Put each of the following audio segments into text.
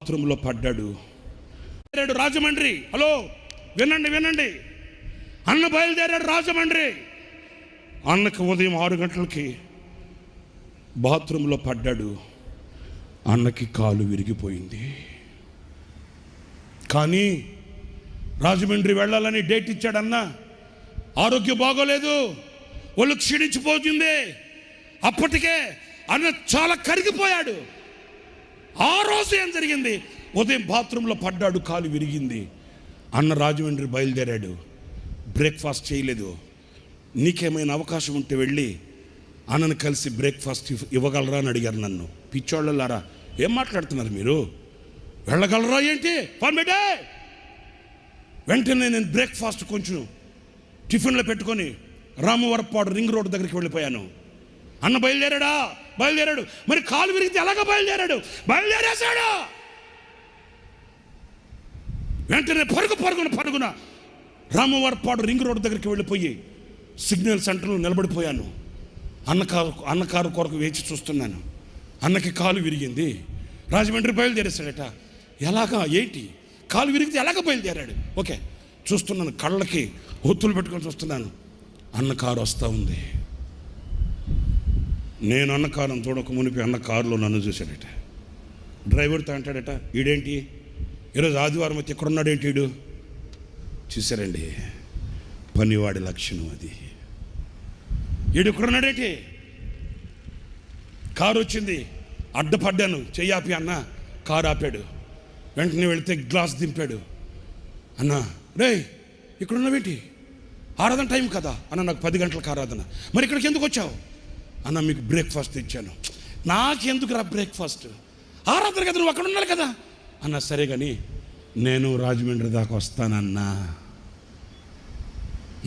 బాత్రూంలో పడ్డాడు. రాజమండ్రి. హలో, వినండి. అన్న బయలుదేరాడు రాజమండ్రి. అన్నకు ఉదయం 6 గంటలకి బాత్రూంలో పడ్డాడు. అన్నకి కాలు విరిగిపోయింది. కానీ రాజమండ్రి వెళ్ళాలని డేట్ ఇచ్చాడన్న. ఆరోగ్యం బాగోలేదు, ఒళ్ళు క్షీణించిపోతుంది. అప్పటికే అన్న చాలా కరిగిపోయాడు. ఆ రోజు ఏం జరిగింది? ఉదయం బాత్రూంలో పడ్డాడు, కాలు విరిగింది. అన్న రాజమండ్రి బయలుదేరాడు. బ్రేక్ఫాస్ట్ చేయలేదు. నీకేమైనా అవకాశం ఉంటే వెళ్ళి అన్నను కలిసి బ్రేక్ఫాస్ట్ ఇవ్వగలరా అని అడిగారు నన్ను. పిచ్చోళ్ళలారా, ఏం మాట్లాడుతున్నారు మీరు? వెళ్ళగలరా ఏంటి? ఫార్మేటే. వెంటనే నేను బ్రేక్ఫాస్ట్ కొంచెం టిఫిన్లో పెట్టుకొని రామవరపాడు రింగ్ రోడ్ దగ్గరికి వెళ్ళిపోయాను. అన్న బయలుదేరాడు. మరి కాలు విరిగితే ఎలాగ బయలుదేరేశాడు. వెంటనే పరుగున రామవరపాడు రింగ్ రోడ్ దగ్గరికి వెళ్ళిపోయి సిగ్నల్ సెంటర్లో నిలబడిపోయాను. అన్న కారు కొరకు వేచి చూస్తున్నాను. అన్నకి కాలు విరిగింది. రాజమండ్రి బయలుదేరేశాడట. ఎలాగా ఏంటి? కాలు విరిగితే ఎలాగ బయలుదేరాడు? ఓకే, చూస్తున్నాను. కళ్ళకి ఒత్తులు పెట్టుకొని చూస్తున్నాను. అన్న కారు వస్తూ ఉంది. నేను అన్న కారును చూడక మునిపి అన్న కారులో నన్ను చూశాడట. డ్రైవర్తో అంటాడట, ఈడేంటి ఈరోజు ఆదివారం అయితే ఎక్కడున్నాడేంటి ఈడు? చూశారండి, పనివాడి లక్షణం అది. ఈడు ఎక్కడున్నాడేంటి? కారు వచ్చింది, అడ్డపడ్డాను, చెయ్యాపి అన్న. కారు ఆపాడు. వెంటనే వెళితే గ్లాస్ దింపాడు. అన్న, రే ఇక్కడున్నావేంటి? ఆరాధన టైం కదా అన్న. నాకు 10 గంటలకు ఆరాధన. మరి ఇక్కడికి ఎందుకు వచ్చావు? అన్న, మీకు బ్రేక్ఫాస్ట్ ఇచ్చాను. నాకెందుకు రా బ్రేక్ఫాస్ట్? ఆరాధన కదా, నువ్వు అక్కడ ఉన్నారు కదా అన్న. సరే కానీ నేను రాజమండ్రి దాకా వస్తానన్నా.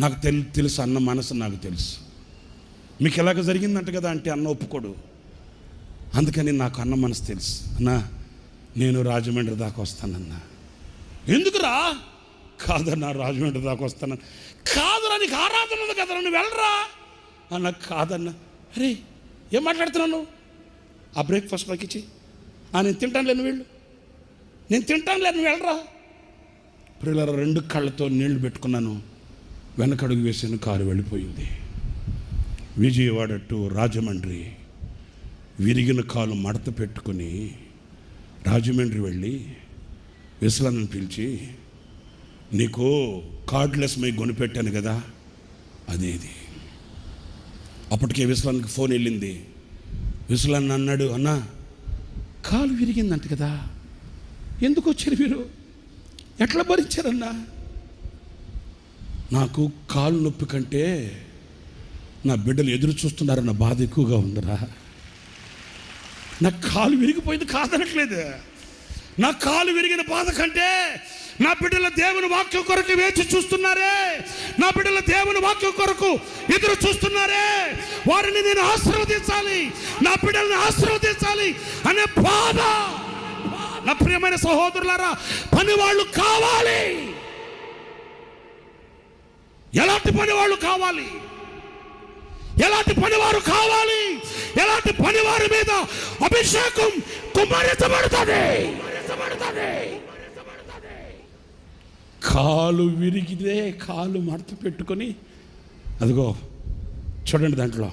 నాకు తెలుసు అన్న మనసు నాకు తెలుసు. మీకు ఎలాగ జరిగిందంట కదా అంటే అన్న ఒప్పుకోడు. అందుకని నాకు అన్న మనసు తెలుసు. అన్న, నేను రాజమండ్రి దాకా వస్తానన్నా. ఎందుకురా? కాదన్నా, రాజమండ్రి దాకా వస్తాను. కాదురా, నీకు ఆరాధన ఉంది కదా, నువ్వు వెళ్ళరా అన్న. కాదన్నా. అరే ఏం మాట్లాడుతున్నాను? ఆ బ్రేక్ఫాస్ట్ నాకు ఇచ్చి. నేను తింటాను లేను, వెళ్ళు. నేను తింటాను లేను, వెళ్ళరా. పిల్లల 2 కళ్ళతో నీళ్లు పెట్టుకున్నాను. వెనకడుగు వేసిన కారు వెళ్ళిపోయింది. విజయవాడ టు రాజమండ్రి విరిగిన కాలు మడత పెట్టుకుని రాజమండ్రి వెళ్ళి విశ్వనాథ్ని పిలిచి, నీకు కార్డ్లెస్ మై కొనిపెట్టాను కదా, అదేది. అప్పటికే విశ్వనాథ్కి ఫోన్ వెళ్ళింది. విశ్వనాథ్ అన్నాడు, అన్న కాలు విరిగిందంట కదా, ఎందుకు వచ్చారు మీరు? ఎట్లా భరించారన్నా? నాకు కాలు నొప్పి కంటే నా బిడ్డలు ఎదురు చూస్తున్నారన్న బాధ ఎక్కువగా ఉందిరా. నా కాలు విరిగిపోయింది కాదనట్లేదు. నా కాలు విరిగిన బాధ కంటే నా బిడ్డల దేవుని వాక్యం కొరకు వేచి చూస్తున్నారే, నా బిడ్డల దేవుని వాక్యం కొరకు ఎదురు చూస్తున్నారే, వారిని నేను ఆశీర్వదించాలి, నా బిడ్డల్ని ఆశీర్వదించాలి అనే బాధ. నా ప్రియమైన సహోదరులారా, పనివాళ్ళు కావాలి. ఎలాంటి పనివాళ్ళు కావాలి? ఎలాంటి పనివారు కావాలి? ఎలాంటి పనివారి మీద అభిషేకం కుమ్మరించబడుతుంది. కాలు విరిగితే కాలు మడత పెట్టుకొని, అదిగో చూడండి, దాంట్లో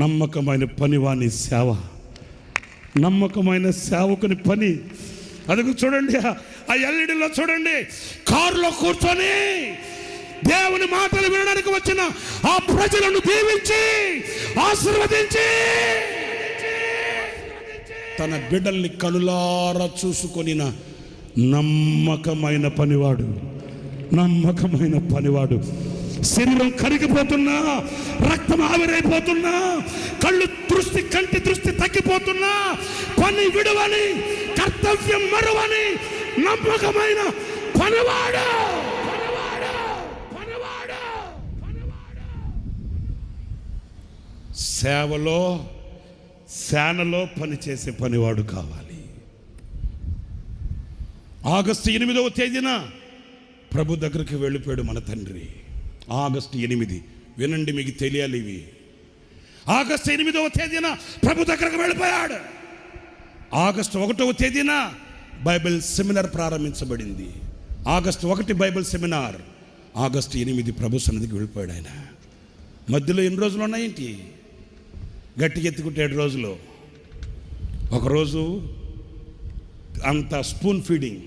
నమ్మకమైన పనివాని సేవ, నమ్మకమైన సేవకుని పని. అదిగో చూడండి, ఆ ఎల్ఈడిలో చూడండి, కారులో కూర్చొని దేవుని మాటలు వినడానికి వచ్చిన ఆ ప్రజలను దీవించి ఆశీర్వదించి తన బిడ్డల్ని కనులారా చూసుకొనిన నమ్మకమైన పనివాడు. శరీరం కరిగిపోతున్నా, రక్తం ఆవిరైపోతున్నా, కంటి దృష్టి తగ్గిపోతున్నా, పని విడువని, కర్తవ్యం మరువని నమ్మకమైన పనివాడు. సేనలో పనిచేసే పనివాడు కావాలి. ఆగస్టు 8వ తేదీన ప్రభు దగ్గరికి వెళ్ళిపోయాడు మన తండ్రి. ఆగస్టు 8, వినండి, మీకు తెలియాలి ఇవి. ఆగస్టు 8వ తేదీన ప్రభు దగ్గరకు వెళ్ళిపోయాడు. ఆగస్టు 1వ తేదీన బైబిల్ సెమినార్ ప్రారంభించబడింది. ఆగస్టు 1 బైబిల్ సెమినార్, ఆగస్టు 8 ప్రభు సన్నిధికి వెళ్ళిపోయాడు ఆయన. మధ్యలో ఎన్ని రోజులు ఉన్నాయేంటి? గట్టిగా ఎత్తుకుంటే 7 రోజులు. ఒకరోజు అంత స్పూన్ ఫీడింగ్,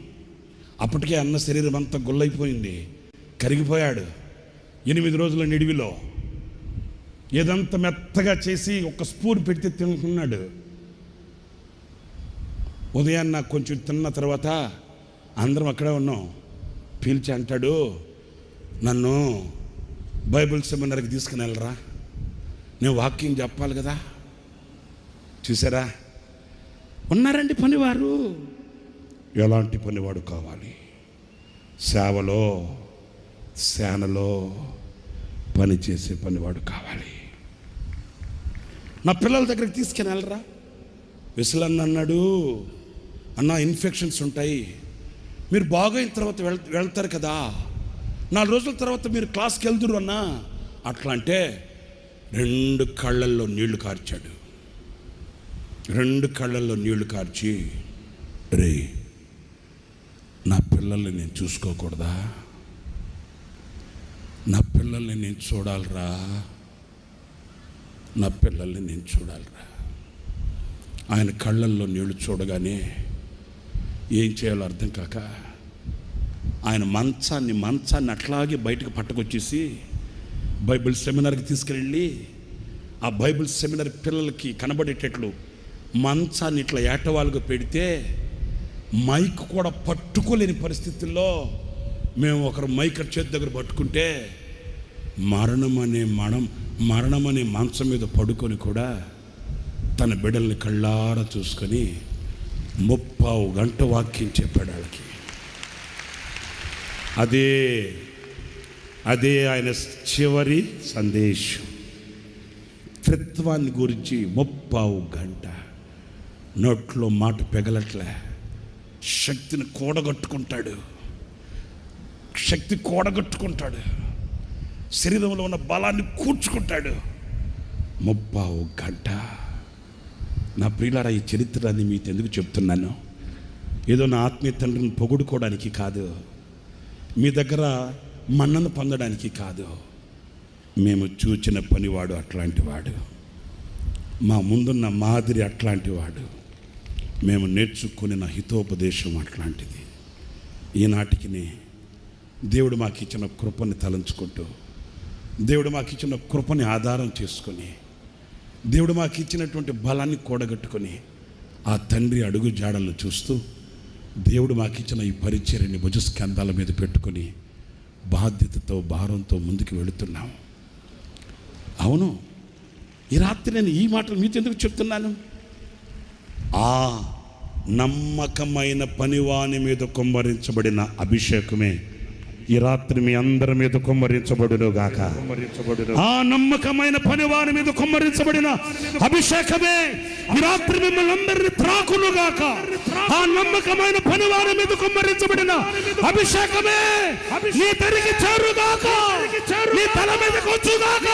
అప్పటికే అన్న శరీరం అంతా గుల్లైపోయింది, కరిగిపోయాడు. 8 రోజుల నిడివిలో ఏదంతా మెత్తగా చేసి ఒక స్పూన్ పెడితే తినుకున్నాడు. ఉదయాన్న నాకు కొంచెం తిన్న తర్వాత అందరం అక్కడే ఉన్నాం. పీల్చి అంటాడు, నన్ను బైబిల్ సెమినార్కి తీసుకుని వెళ్ళరా, నేను వాక్యం చెప్పాలి కదా. చూసారా, ఉన్నారండి పనివారు. ఎలాంటి పనివాడు కావాలి? సేవలో సేనలో పనిచేసే పనివాడు కావాలి. నా పిల్లల దగ్గరికి తీసుకుని వెళ్ళరా. విసలన్న అన్నాడు, అన్న ఇన్ఫెక్షన్స్ ఉంటాయి, మీరు బాగైన తర్వాత వెళ్తారు కదా, 4 రోజుల తర్వాత మీరు క్లాస్కి వెళ్తురు అన్నా. అట్లా అంటే 2 కళ్ళల్లో నీళ్లు కార్చాడు. 2 కళ్ళల్లో నీళ్లు కార్చి, రే నా పిల్లల్ని నేను చూసుకోకూడదా? నా పిల్లల్ని నేను చూడాలిరా, నా పిల్లల్ని నేను చూడాలిరా. ఆయన కళ్ళల్లో నీళ్లు చూడగానే ఏం చేయాలో అర్థం కాక ఆయన మంచాన్ని అట్లాగే బయటకు పట్టుకొచ్చేసి బైబిల్ సెమినార్కి తీసుకెళ్ళి ఆ బైబిల్ సెమినార్ పిల్లలకి కనబడేటట్లు మంచాన్ని ఇట్లా ఏటవాలుగా పెడితే మైక్ కూడా పట్టుకోలేని పరిస్థితుల్లో మేము ఒకరు మైక్ చేతి దగ్గర పట్టుకుంటే మరణమనే మంచం మీద పడుకొని కూడా తన బిడ్డల్ని కళ్ళారా చూసుకొని 30 గంట వాక్యం చెప్పాడు వాళ్ళకి. అదే ఆయన చివరి సందేశం. త్రిత్వాన్ని గురించి 30 గంట నోట్లో మాట పెగలట్లే. శక్తి కూడగట్టుకుంటాడు, శరీరంలో ఉన్న బలాన్ని కూర్చుకుంటాడు. 30 గంట. నా ప్రియులారా, ఈ చరిత్రని మీకు ఎందుకు చెప్తున్నాను? ఏదో నా ఆత్మీయ తండ్రిని పొగుడుకోవడానికి కాదు, మీ దగ్గర మన్నను పొందడానికి కాదు. మేము చూచిన పనివాడు అట్లాంటి వాడు, మా ముందున్న మాదిరి అట్లాంటి వాడు, మేము నేర్చుకున్న హితోపదేశం అట్లాంటిది. ఈనాటికి దేవుడు మాకు ఇచ్చిన కృపని తలంచుకుంటూ, దేవుడు మాకు ఇచ్చిన కృపని ఆధారం చేసుకొని, దేవుడు మాకు ఇచ్చినటువంటి బలాన్ని కూడగట్టుకొని ఆ తండ్రి అడుగు జాడలను చూస్తూ దేవుడు మాకు ఇచ్చిన ఈ పరిచర్యని భుజస్కంధాల మీద పెట్టుకొని బాధ్యతతో భారంతో ముందుకు వెళుతున్నాం. అవును, ఈ రాత్రి నేను ఈ మాటలు మీతో ఎందుకు చెప్తున్నాను? ఆ నమ్మకమైన పనివాని మీద కుమ్మరించబడిన అభిషేకమే ఈ రాత్రి మీ అందరి మీద కుమ్మరించబడును గాక. ఆ నమ్మకమైన పనివాని మీద కుమ్మరించబడిన అభిషేకమే ఈ రాత్రి మిమ్మల్ని అందరినీ త్రాకును గాక. ఆ నమ్మకమైన పనివాని మీద కుమ్మరించబడిన అభిషేకమే నీ తరికి చేరుగాక, నీ తల మీదకి వచ్చుగాక.